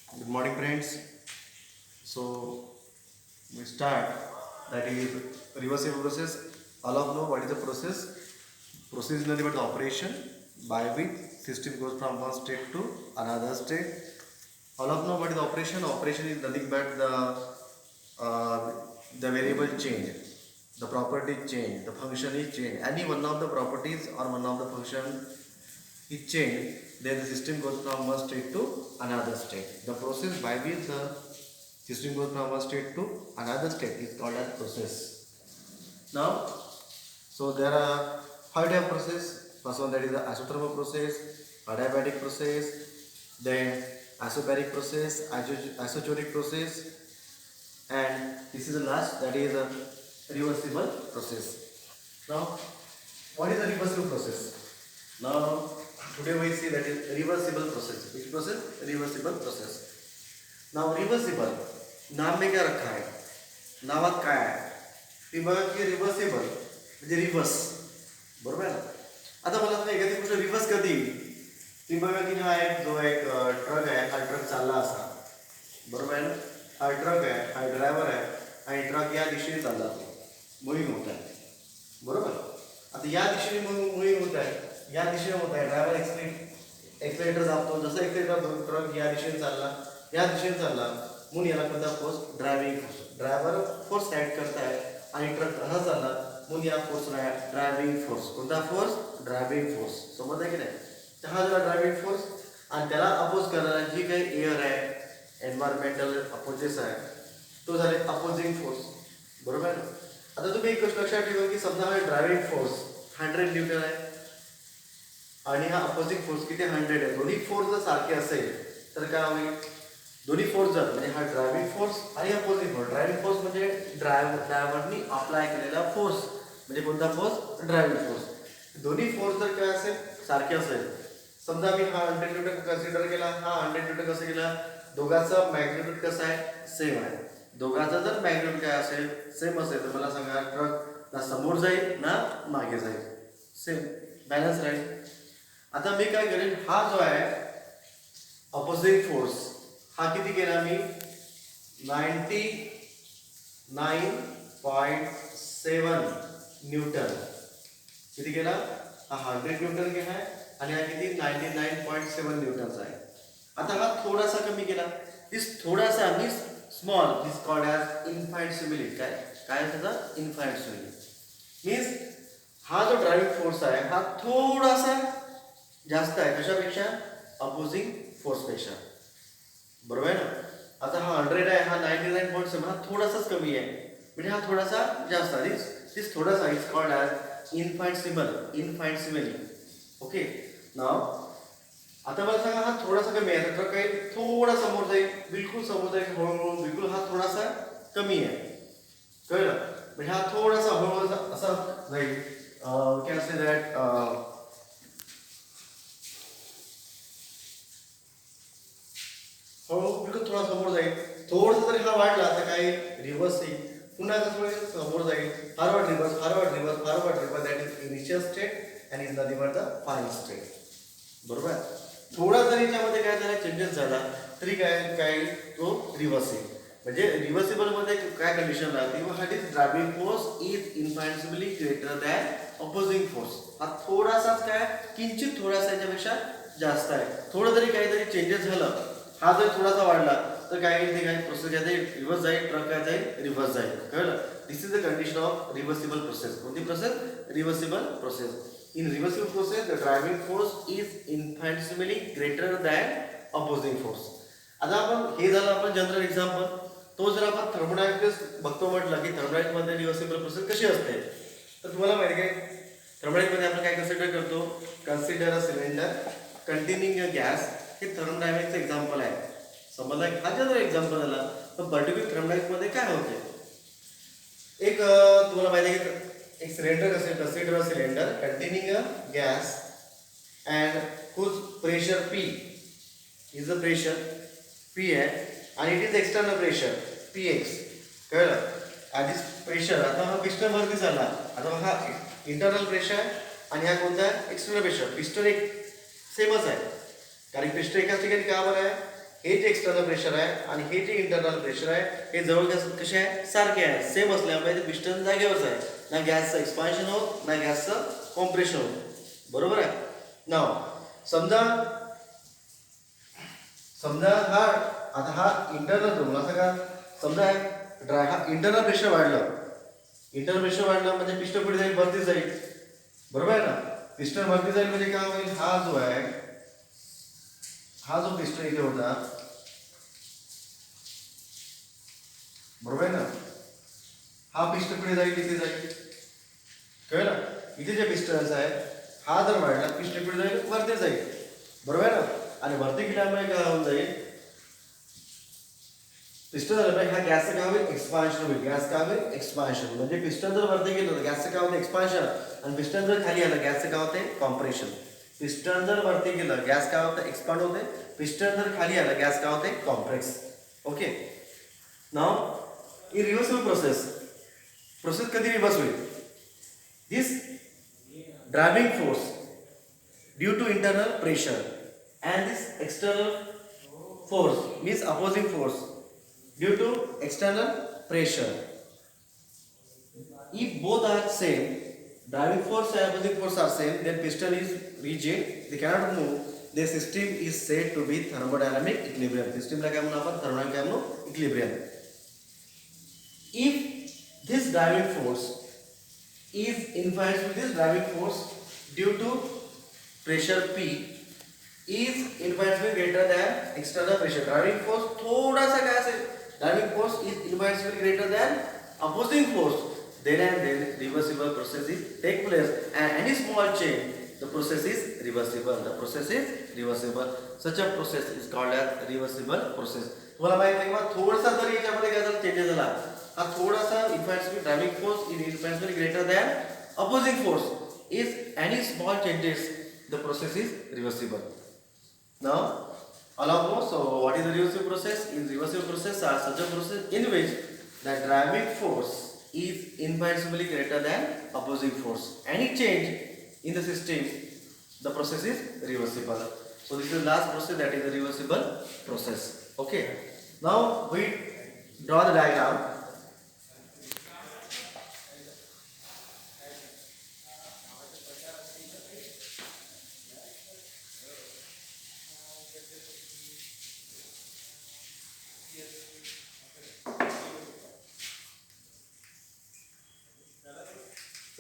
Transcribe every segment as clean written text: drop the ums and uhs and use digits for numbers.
Good morning, friends. So we start, that is reversible process. All of know what is the process. Process is nothing but the operation by which system goes from one state to another state. All of know what is the operation. Operation is nothing but uh, the variable change, the property change, the function is change. Any one of the properties or one of the function is changed, then the system goes from one state to another state. The process by which the system goes from one state to another state is called as process. Now, so there are five type of process. First one, that is the isothermal process, adiabatic process, then isobaric process, isotonic process, and this is the last, that is a reversible process. Now, what is a reversible process? Now, today we see that is reversible process. Which process? Reversible process. Now, reversible नाम में क्या रखा है, नावात काय आहे ती बघा की रिव्हर्सेबल म्हणजे रिव्हर्स, बरोबर आहे ना. आता मला सांगा एखादी गोष्ट रिव्हर्स कधी येईल, ती बघा की हा एक जो एक ट्रक आहे, हा ट्रक चालला असा, बरोबर आहे ना. हा ट्रक आहे, हा ड्रायव्हर आहे आणि ट्रक या दिशेने चालला, मुव्हिंग होत आहे, बरोबर. आता या दिशेने मुव्हिंग होत आहे, या दिशेने होत आहे, ड्रायव्हर एक्सलेटर दाबतो, जसं एक्सलेटर ट्रक या दिशेने चालला, या दिशेने चालला, म्हणून याला कोणता force, driving force. Driver force add करताय आणि ट्रक हा चालला, म्हणून या फोर्सला ड्रायव्हिंग फोर्स. कोणता फोर्स? Driving force. समजलं की नाही. तर हा झाला ड्रायव्हिंग फोर्स आणि त्याला अपोज करणारा जी काही एअर आहे, एन्व्हायरमेंटल अपोजेस आहे, तो झाले अपोजिंग फोर्स, बरोबर आहे ना. आता तुम्ही एक गोष्ट लक्षात ठेवा की समजा हा ड्रायव्हिंग फोर्स 100 न्यूटन आहे आणि हा अपोजिंग फोर्स किती 100 आहे. दोन्ही फोर्स जर सारखे असेल तर काय होईल, दोन्ही फोर्स जर म्हणजे हा ड्रायव्हिंग फोर्स आणि अपोजिंग फोर्स. ड्रायव्हिंग फोर्स म्हणजे ड्रायव्हरनी अप्लाय केलेला फोर्स, म्हणजे कोणता फोर्स? Driving force. दोन्ही फोर्स जर काय असेल, सारखे असेल, समजा मी हा 100 न्यूटन कन्सिडर केला, हा 100 न्यूटन कसं केला, दोघांचा मॅग्निट्यूड कसं आहे, सेम आहे. दोघांचा जर मॅग्निट्यूड काय असेल, सेम असेल, तर मला सांगा ट्रक ना समोर जाईल ना मागे जाईल, सेम बॅलन्स राहील. आता मी काय करेन, हा जो आहे अपोजिंग फोर्स, हा किती केला मी, 99.7 न्यूटन. किती केला, हा 100 न्यूटन केला आहे आणि हा किती 99.7 न्यूटनचा आहे. आता हा थोडासा कमी केला, दिस थोडासा मीन्स स्मॉल, दिस कॉल्ड ॲज इन्फायन्सिबिलिटी. काय काय त्याचा? इन्फायन्सिबिलिटी मीन्स हा जो ड्रायव्हिंग फोर्स आहे हा थोडासा जास्त आहे, कशापेक्षा? अपोजिंग फोर्सपेक्षा, बरोबर आहे ना. आता हा 100 आहे, हा 99.7, हा थोडासाच कमी आहे, म्हणजे हा थोडासा जास्त आहे. दिस थोडासा इज कॉल्ड ॲज इनफायन्सिबली. ओके. नाव आता मला सांगा, हा थोडासा कमी आहे, तर काही थोडा समोर जाईल, बिलकुल समोर जाईल, हळूहळू बिलकुल हा थोडासा कमी आहे, कळलं. म्हणजे हा थोडासा हळूहळू असा जाईल, कॅन से दॅट हळूहळू बिलकुल थोडा समोर जाईल. थोडंसं जरी हा वाढला तर काही रिव्हर्स येईल, पुन्हा कसं होईल, समोर जाईल, forward reverse, forward reverse, forward reverse. That is initial state and is nothing but the final state, बरोबर. थोडा जरी याच्यामध्ये काय झाला, चेंजेस झाला, तरी काय काय तो रिव्हर्स येईल. म्हणजे रिव्हर्सिबल मध्ये काय कंडिशन राहते, हा is driving force is infinitesimally greater than opposing force. हा थोडासाच काय, किंचित थोडासा याच्यापेक्षा जास्त आहे. थोडं जरी काहीतरी चेंजेस झालं, हा जर थोडासा वाढला, तर काय येईल, ते काय प्रोसेस काय जाईल, रिव्हर्स जाईल, ट्रक काय जाईल, रिव्हर्स जाईल, कळलं. This is the condition of reversible process. कोणती process? Reversible process. In reversible process, the driving force is infinitesimally greater than opposing force. आता आपण हे झालं आपण जनरल एक्झाम्पल. तो जर आपण थर्मोडायनामिक्स बघतो म्हटलं की थर्मोडायनामिक्समध्ये रिव्हर्सिबल प्रोसेस कशी असते, तर तुम्हाला माहिती आहे थर्मोडायनामिक्समध्ये आपण काय कन्सिडर करतो, consider a cylinder containing a gas. हे थर्मोडायनामिक्सचं एक्झाम्पल आहे, समजलं. हा जनरल एक्झाम्पल झाला. पण पर्टिक्युलर थर्मोडायनामिक्समध्ये काय होते, एक तुम्हाला माहिती आहे की एक सिलेंडर असेल, consider a cylinder containing a gas and whose pressure P is a pressure P आहे आणि it is external pressure Px, कळलं. आधी प्रेशर, आता हा पिस्टन वरती चालला, आता हा इंटरनल प्रेशर आणि हा कोणता आहे, एक्सटर्नल प्रेशर. पिस्टन एक सेमच आहे, कारण पिस्टन एकाच ठिकाणी का बरं आहे, हे जे एक्सटर्नल प्रेशर आहे आणि हे जे इंटरनल प्रेशर आहे हे जवळपास कसे आहे, सारखे आहे, सेम असल्यामुळे ते पिस्टन जागेवरच आहे. ना गॅसचं एक्सपान्शन होत ना गॅसचं कॉम्प्रेशन होत. बरोबर आहे. नाव समजा हा आता हा इंटरनल रूम असं का, समजा हा इंटरनल प्रेशर वाढलं, म्हणजे पिस्टन पुढे जाईल, वरती जाईल. बरोबर आहे ना. पिस्टन वरती जाईल म्हणजे काय होईल, हा जो आहे, हा जो पिस्टन इथे होता, बरोबर आहे ना, हा पिस्टन पुढे जाईल, इथे जाईल. कळलं ना. इथे जे पिस्टन्स आहे, हा जर वाढला पिस्टन पुढे जाईल, वरती जाईल. बरोबर आहे ना. आणि वरती गेल्यामुळे काय होऊन जाईल, पिस्टन झाल्यामुळे ह्या गॅसचं काय होईल, एक्सपान्शन होईल. गॅस काय होईल, एक्सपान्शन. म्हणजे पिस्टन जर वरती गेलं तर गॅसचं काय होतं, एक्सपान्शन. आणि पिस्टन जर खाली आलं गॅसचं काय होते, कॉम्प्रेशन. पिस्टन जर वरती गेलं गॅस काय होतं, एक्सपांड होते. पिस्टन जर खाली आलं गॅस काय होते, compress. Okay. Now in reversible process कधी रिव्हर्स होईल, this driving force due to internal pressure and this external force means opposing force due to external pressure. If both are same, driving force and opposing force are same, then piston is rigid, they cannot move. The system is said to be thermodynamic equilibrium. System ला काय म्हणू आपण, thermodynamic equilibrium. If this driving force is influenced with this driving force due to pressure P is inversely greater than external pressure. Driving force थोड़ा सा क्या है, driving force is inversely greater than opposing force. Then and then reversible process is take place, and any small change, the process is reversible. The process is reversible. Such a process is called as reversible process. तुम्हाला माहिती आहे का, थोडासा जर याच्यामध्ये काय झालं, changes झाला, हा थोडासा inversely driving force is inversely greater than opposing force is any small changes, the process is reversible. Now, allow more. So, what is the reversible process? In reversible process are such a process in which the driving force is inversely greater than opposing force. Any change in the system, the process is reversible. So, this is the last process, that is the reversible process. Okay. Now, we draw the diagram.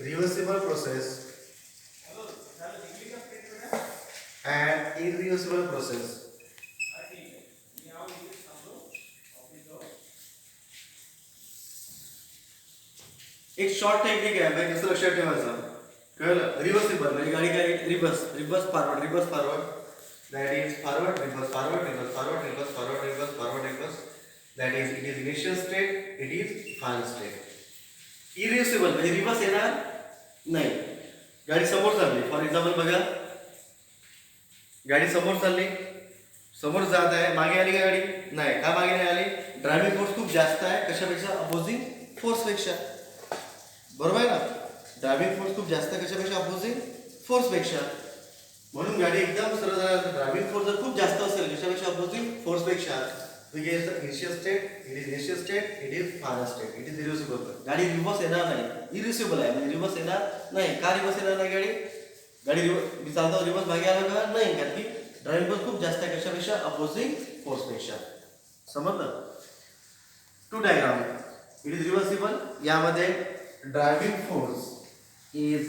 Reversible process and irreversible process. एक short technique आहे, म्हणजे कसं लक्षात ठेवायचं, कळलं. Reversible म्हणजे गाडी काय, reverse forward, that is forward reverse, that is it is initial state, it is final state. Irreversible म्हणजे रिव्हर्स येणार नाही. गाडी समोर चालली, फॉर एक्झाम्पल बघा, गाडी समोर चालली, समोर जात आहे, मागे आली का गाडी, नाही. का मागे नाही आली, ड्रायव्हिंग फोर्स खूप जास्त आहे कशापेक्षा, अपोजिंग फोर्सपेक्षा. बरोबर आहे ना. ड्रायव्हिंग फोर्स खूप जास्त कशापेक्षा, अपोजिंग फोर्सपेक्षा. म्हणून गाडी एकदम सरळ झाल्यानंतर ड्रायव्हिंग फोर्स जर खूप जास्त असेल कशापेक्षा, अपोजिंग फोर्सपेक्षा, initial state, it is final state, it is reversible. गाडी रिव्हर्स येणार नाही, इरिव्हर्सिबल आहे म्हणजे रिव्हर्स येणार नाही. का रिव्हर्स येणार नाही गाडी मी चालतो रिव्हर्स मागे आलं का नाही, कारण की ड्रायव्हिंग फोर्स खूप जास्त आहे कशापेक्षा, अपोजिंग फोर्सपेक्षा. समजलं. Two diagram, it is reversible. यामध्ये driving force is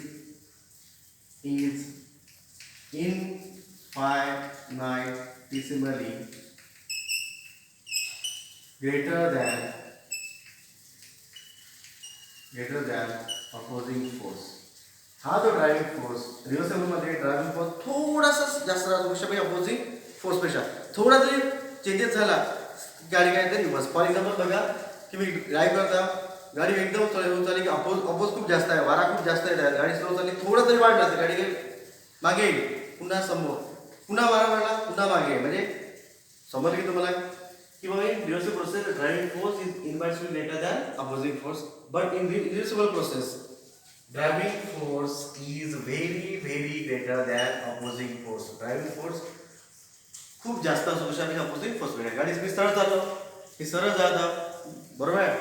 infinitesimally greater than opposing force. हा जो ड्रायव्हिंग फोर्स रिव्हर्सिबल मध्ये ड्रायव्हिंग फोर्स थोडासा जास्त राहतो कशापेक्षा, अपोजिंग फोर्सपेक्षा. थोडा जरी चेंजेस झाला गाडी काय तर रिव्हर्स. फॉर एक्झाम्पल बघा, की मी ड्राईव्ह करता, गाडी एकदम चालली की अपोज खूप जास्त आहे, वारा खूप जास्त आहे, गाडी स्लो चालली, थोडा जरी वाढला तर गाडी मागे येईल, पुन्हा समोर, पुन्हा वारा वाढला, पुन्हा मागे, म्हणजे समजलं की तुम्हाला की बाबा in reversible process driving force is inversely greater than opposing force, but in reversible process driving force is very greater than opposing force. Driving force खूप जास्त असतो कशापेक्षा अपोजिंग फोर्स पेक्षा. गाडी मी सरळ चाललो, मी सरळ जातो, बरोबर आहे,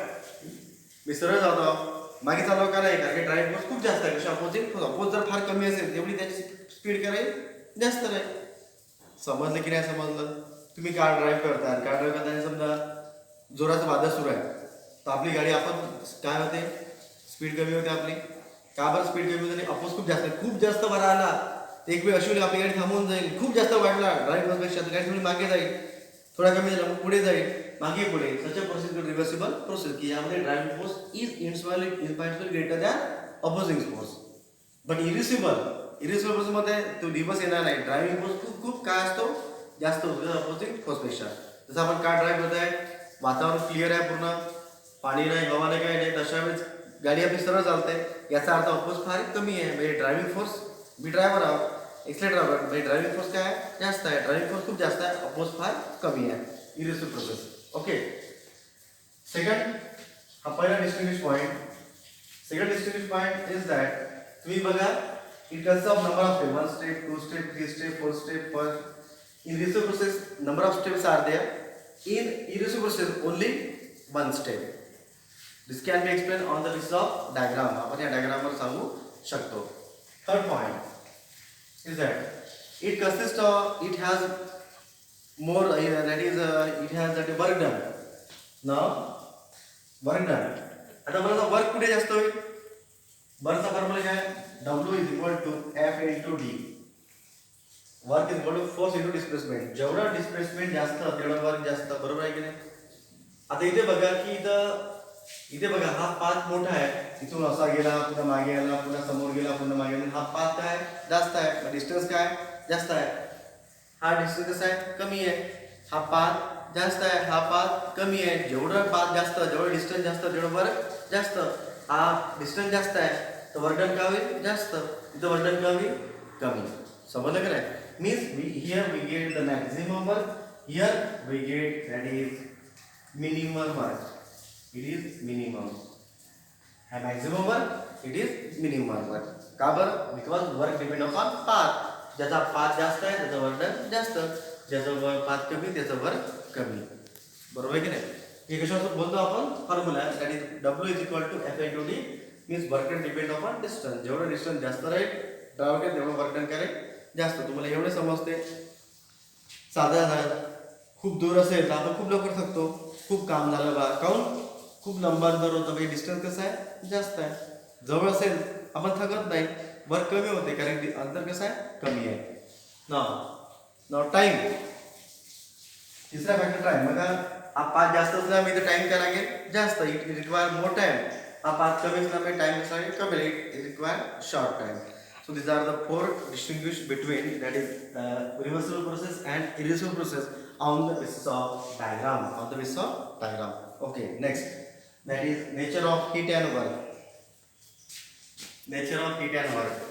मी सरळ जातो, मागे चालव का नाही, कारण की ड्रायव्हिंग फोर्स खूप जास्त आहे. कशा अपोजिंग फोर्स, अपोज जर फार कमी असेल तेवढी त्याची स्पीड काय राहील, जास्त राहील. समजलं की नाही समजलं? तुम्ही कार ड्राईव्ह करता, कार ड्राईव्ह करताना समजा जोराचं वादळ सुरू आहे, तर आपली गाडी आपण काय होते, स्पीड कमी होते आपली. का बरं स्पीड कमी होते? अपोज खूप जास्त, खूप जास्त वारा आला एक वेळ अशी वेळी आपली गाडी थांबवून जाईल. खूप जास्त वाढला ड्राईव्ह पेक्षा गाडी थोडी मागे जाईल, थोडा कमी झाला मग पुढे जाईल, मागे पुढे. Such a process reversible process, की यामध्ये driving force is infinitely greater than opposing force. But irreversible प्रोसेसमध्ये तो रिव्हर्स येणार नाही. ड्रायव्हिंग फोर्स खूप खूप काय असतो, जास्त होतो अपोजिंग फोर्सपेक्षा. जसं आपण कार ड्राईव्ह करत आहे, वातावरण क्लिअर आहे, पूर्ण पाणी नाही, हवा नाही, काही नाही, तशा वेळेस गाडी आपली सरळ चालते, याचा अर्थ अपोज फार कमी आहे. म्हणजे ड्रायव्हिंग फोर्स, मी ड्रायव्हर आहोत, एक्सलेटर आहोत, म्हणजे ड्रायव्हिंग फोर्स काय आहे, जास्त आहे. ड्रायव्हिंग फोर्स खूप जास्त आहे, अपोज फार कमी आहे. इरिसिबल प्रोसेस. ओके. सेकंड, हा पहिला distinguish point. Second distinguish point is that, तुम्ही बघा, it consist of number of step, 1 step, 2 step, 3 step, 4 step. पण in reversible process number of steps are there. In irreversible process only one step. This can be explained on the basis of diagram. आपण या diagram वर सांगू शकतो. Third point is that it consists of, it has more, that is it has that work done. Now work done. आता मला work कुठे जास्त होईल? वर्कचा फॉर्म्युला काय? W is equal to F into D. Work is equal to force into displacement. जेवढं displacement जास्त तेवढं वर्क जास्त, बरोबर आहे की नाही? आता इथे बघा की इथे बघा, हा पाथ मोठा आहे, इथून असा गेला, पुन्हा मागे गेला, पुन्हा समोर गेला, पुन्हा मागे गेला. हा पाथ काय जास्त आहे, डिस्टन्स काय जास्त आहे. हा डिस्टन्स कसा आहे, कमी आहे. हा पाथ जास्त आहे, हा पाथ कमी आहे. जेवढं पाथ जास्त, जेवढं डिस्टन्स जास्त तेवढं वर्क जास्त. हा डिस्टन्स जास्त आहे तर वर्डन का होईल, जास्त. इथं वर्डन का होईल, कमी. समजलं का नाही? Means here we get the maximum work, here we get that is minimum work. It is minimum. And maximum work, it is minimum work. का बरं? Because work depend upon path. ज्याचा पाथ जास्त आहे त्याचं वर्क जास्त, ज्याचं path कमी त्याचं वर्क कमी. बरोबर आहे की नाही? हे कशावर बोलतो आपण? Formula that is W is equal to F into D. Means work depend upon distance. जेवढं डिस्टन्स जास्त राहील ड्रायव्हर तेवढं वर्क डन करेल जास्त. तुम्हाला एवढे समजते? साधारण खूप दूर असेल तर आपण खूप लवकर थकतो, खूप काम झालं बा, काऊन खूप लंबा अंतर होतं, म्हणजे डिस्टन्स कसं आहे, जास्त आहे. जवळ असेल आपण थकत नाही, वर्क कमी होते कारण की अंतर कसं आहे, कमी आहे. नाव टाइम. तिसरा फॅक्टर टाइम. बघा, हा पाथ जास्त असल्यामुळे इथे टाइम काय लागेल, जास्त. It require more time. हा पाथ कमी असल्यामुळे टाइम कसा आहे, कमी लागेल. It require short time. So these are the four distinguished between, that is reversible process and irreversible process on the basis of diagram. On the basis of diagram. Okay. Next, that is nature of heat and work. Nature of heat and work.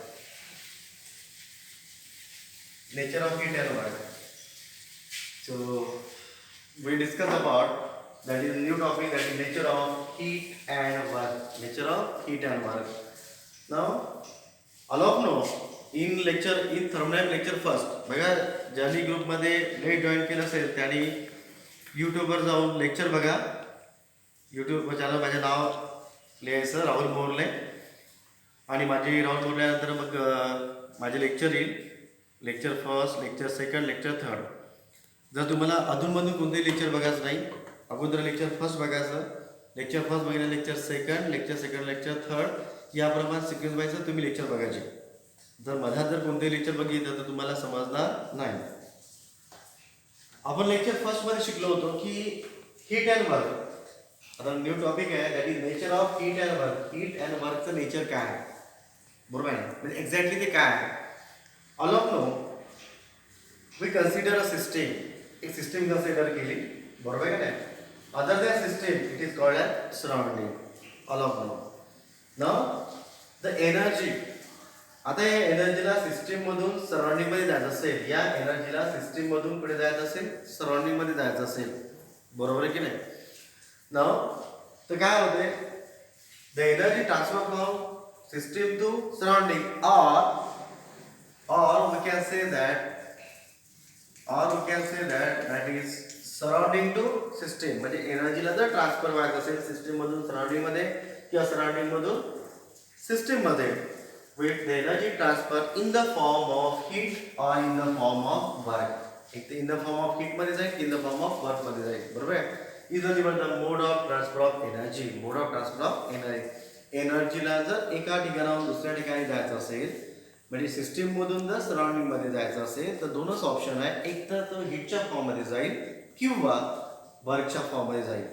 Nature of heat and work. So we discuss about, that is new topic, that is nature of heat and work. Nature of heat and work. Now all of no in lecture, in thermodynamic lecture first. बघा, ज्यांनी ग्रुपमध्ये late join केलं असेल त्यांनी यूट्यूबवर जाऊन lecture बघा. YouTube channel माझे नाव लिहायचं राहुल मोरले, आणि माझे राहुल मोरल्यानंतर मग माझे लेक्चर येईल. Lecture first, lecture second, lecture third. जर तुम्हाला अधूनमधून कोणतेही लेक्चर बघायचं नाही, अगोदर लेक्चर फर्स्ट बघायचं, लेक्चर फर्स्ट बघितलं लेक्चर सेकंड, लेक्चर थर्ड, याप्रमाणे सिक्वेन्स वाईज तुम्ही लेक्चर बघायचे. जर मधात जर कोणतेही लेक्चर बघितलं तर तुम्हाला समजणार नाही. आपण लेक्चर फर्स्ट मध्ये शिकलो होतो की हीट अँड वर्क. आता न्यू टॉपिक आहे, that is nature of heat and work. Heat and वर्कचं नेचर काय आहे, बरोबर आहे, म्हणजे एक्झॅक्टली ते काय आहे. All of no we consider a system. एक सिस्टीम कन्सिडर केली, बरोबर आहे का नाही. Other than system it is called as surrounding. All of no. Now the energy. आता या एनर्जीला सिस्टीम मधून सराउंडिंग मध्ये जायचं असेल, या एनर्जीला सिस्टीम मधून कुठे जायचं असेल, सराउंडिंग मध्ये जायचं असेल, बरोबर आहे की नाही. नाउ तर काय होते, the energy transfer from system to surrounding, or we can say that or you can say that is surrounding to system. म्हणजे एनर्जीला जर ट्रान्सफर व्हायचं असेल सिस्टम मधून सराउंडिंग मध्ये किंवा सराउंडिंग मधून सिस्टम मध्ये with the energy transfer in the form of heat or in the form of work. एक तर in the form of heat मध्ये जाईल, in the form of work मध्ये जाईल. बरोबर आहे? is only the mode of transfer of energy. Mode of transfer of energy. एनर्जीला जर एका ठिकाणाहून दुसऱ्या ठिकाणी जायचं असेल म्हणजे सिस्टीम मधून जर सराउंडिंग मध्ये जायचं असेल तर दोनच ऑप्शन आहे. एक तर तो हीटच्या फॉर्म मध्ये जाईल किंवा वर्कच्या फॉर्म मध्ये जाईल.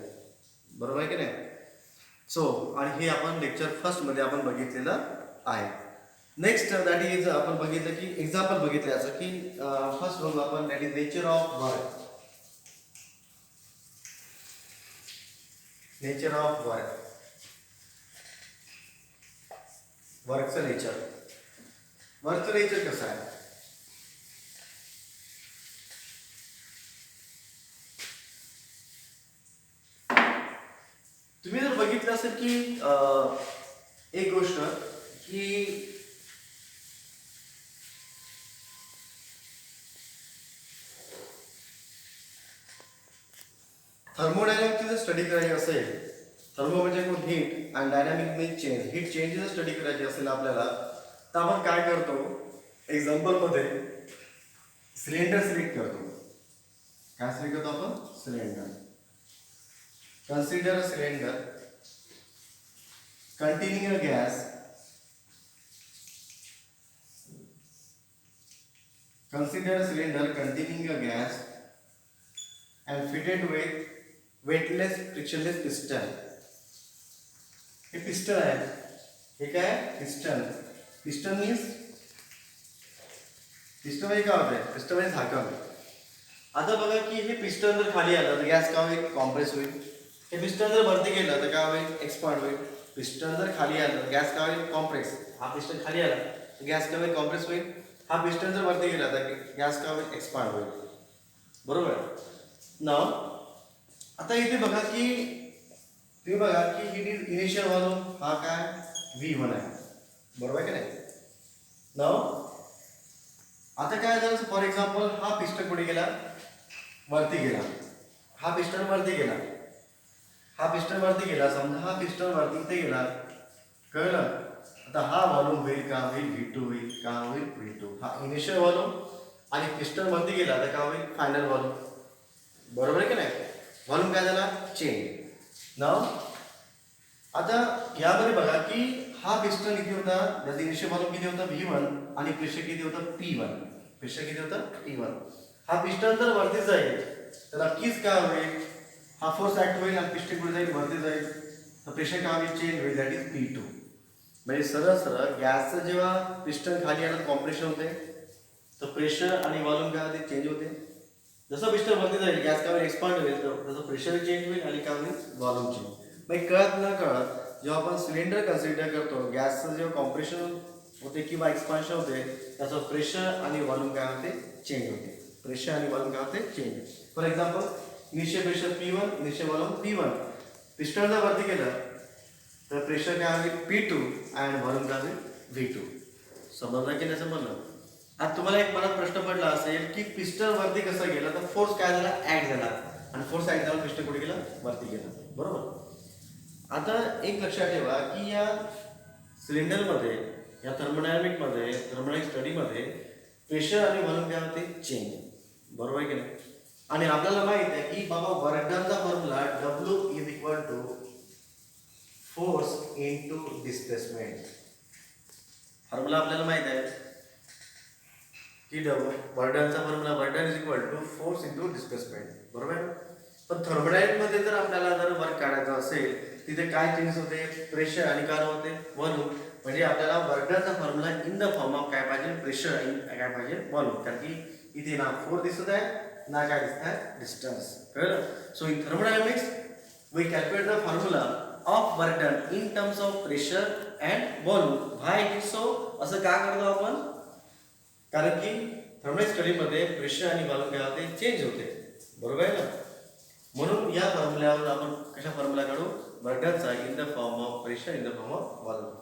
बरोबर आहे की नाही? सो आणि हे आपण लेक्चर फर्स्ट मध्ये आपण बघितलेलं आहे. नेक्स्ट दॅट इज आपण बघितलं की एक्झाम्पल बघितलं असं की फर्स्ट बघू आपण that is nature of work. Nature of work. वर्कचं नेचर. वर्कचं नेचर कसं आहे? तुम्ही जर बघितलं असेल की एक गोष्ट की थर्मोडायनॅमिक्सची जर स्टडी करायची असेल, थर्मो म्हणजे कोण हीट आणि डायनॅमिक म्हणजे चेंज. हीट चेंज जर स्टडी करायची असेल आपल्याला तर आपण काय करतो? एक्झाम्पल मध्ये सिलेंडर सिलेक्ट करतो. काय सिलेक्ट करतो आपण? Cylinder. Consider a cylinder containing a gas. Consider a cylinder containing a gas and fitted with weightless frictionless piston. हे पिस्टन आहे. हे काय? पिस्टन. पिस्टन मीन्स पिस्टन म्हणजे काय होत आहे? पिस्टन म्हणजे झाकण. आता बघा की हे पिस्टन जर खाली आलं तर गॅस काय होईल? कॉम्प्रेस होईल. हे पिस्टन जर वरती गेलं तर काय होईल? एक्सपांड होईल. पिस्टन जर खाली आलं गॅस काय होईल? कॉम्प्रेस. हा पिस्टन खाली आला तर गॅस काय होईल? कॉम्प्रेस होईल. हा पिस्टन जर वरती गेला तर गॅस काय होईल? एक्सपांड होईल. बरोबर. नाव आता इथे बघा की तुम्ही बघा की ही इनिशियल व्हॉल्यूम हा काय? V1 आहे. बरोबर आहे की नाही? नाव आता काय झालं? फॉर एक्झाम्पल हा पिस्टन कुठे गेला? वरती गेला. हा पिस्टन वरती गेला. हा पिस्टन वरती गेला. समजा हा पिस्टन वरती इथे गेला. कळलं? आता हा व्हॉल्यूम होईल का? होईल V2 होईल का? होईल V2. हा इनिशियल व्हॉल्यूम आणि पिस्टन वरती गेला तर काय होईल? Final volume. बरोबर आहे की नाही? व्हॉल्यूम काय झाला? चेंज. नाव आता यामध्ये बघा की हा पिस्टन किती होता? त्याचा इनिशियल व्हॉल्यूम किती होता? V1 आणि प्रेशर किती होतं? P1. प्रेशर किती होतं? P1. हा पिस्टन जर वरती जाईल तर नक्कीच काय होईल? हा फोर्स ऍक्ट होईल आणि पिस्टन कुठे जाईल? वरती जाईल. तर प्रेशर काय होईल? चेंज होईल. That is P2. म्हणजे सरळ सरळ गॅसचं जेव्हा पिस्टन खाली आलं कॉम्प्रेशन होते तर प्रेशर आणि व्हॉल्यूम काय होते? चेंज होते. जसं पिस्टन वरती जाईल गॅस काय होईल? एक्सपांड होईल. तर त्याचं प्रेशर चेंज होईल आणि काय होईल? Volume change. मग कळत न कळत जेव्हा आपण सिलेंडर कन्सिडर करतो गॅसचं जेव्हा कॉम्प्रेशन होते किंवा एक्सपान्शन होते त्याचं प्रेशर आणि व्हॉल्यूम काय होते? चेंज होते. प्रेशर आणि व्हॉल्यूम काय होते? Change. For example initial pressure P1, initial volume P1. Piston जर वरती गेलं तर प्रेशर काय होईल? P2 आणि व्हॉल्यूम काय होईल? V2. समजलं की नाही समजलं? आता तुम्हाला एक मला प्रश्न पडला असेल की पिस्टन वरती कसं गेलं तर फोर्स काय झाला? ऍक्ट झाला आणि फोर्स ऍक्ट झाला पिस्टन कुठे गेला? वरती गेला. बरोबर. आता एक लक्षात ठेवा की या सिलेंडरमध्ये या थर्मोडायनॅमिकमध्ये थर्मोडायनॅमिक स्टडीमध्ये प्रेशर आणि व्हॉल्यूम काय होते? चेंज. बरोबर आहे की नाही? आणि आपल्याला माहित आहे की बाबा वर्कडनचा formula W is equal to force into displacement. Formula आपल्याला माहित आहे की वर्कडनचा formula work done is equal to force into displacement. बरोबर आहे. पण थर्मोडायनॅमिकमध्ये जर आपल्याला जर वर्क काढायचं असेल तिथे काय चेंज होते? प्रेशर आणि काय होते? व्हॉल्यूम. म्हणजे आपल्याला वर्कडनचा formula in the form of काय पाहिजे? प्रेशर आणि काय पाहिजे? व्हॉल्यूम. कारण की इथे ना फोर्स दिसत आहे ना काय दिसत आहे? डिस्टन्स. कळलं? So in thermodynamics we calculate the formula of work done in terms of pressure and volume. Why it is so? असं का करतो आपण? कारण की थर्मोडायनॅमिक स्टडीमध्ये प्रेशर आणि व्हॉल्यूम काय होते? चेंज होते. बरोबर आहे ना? म्हणून या फॉर्म्युल्यावर आपण कशा फॉर्म्युला काढू? वर्क डनचा in the form of pressure in the form of volume.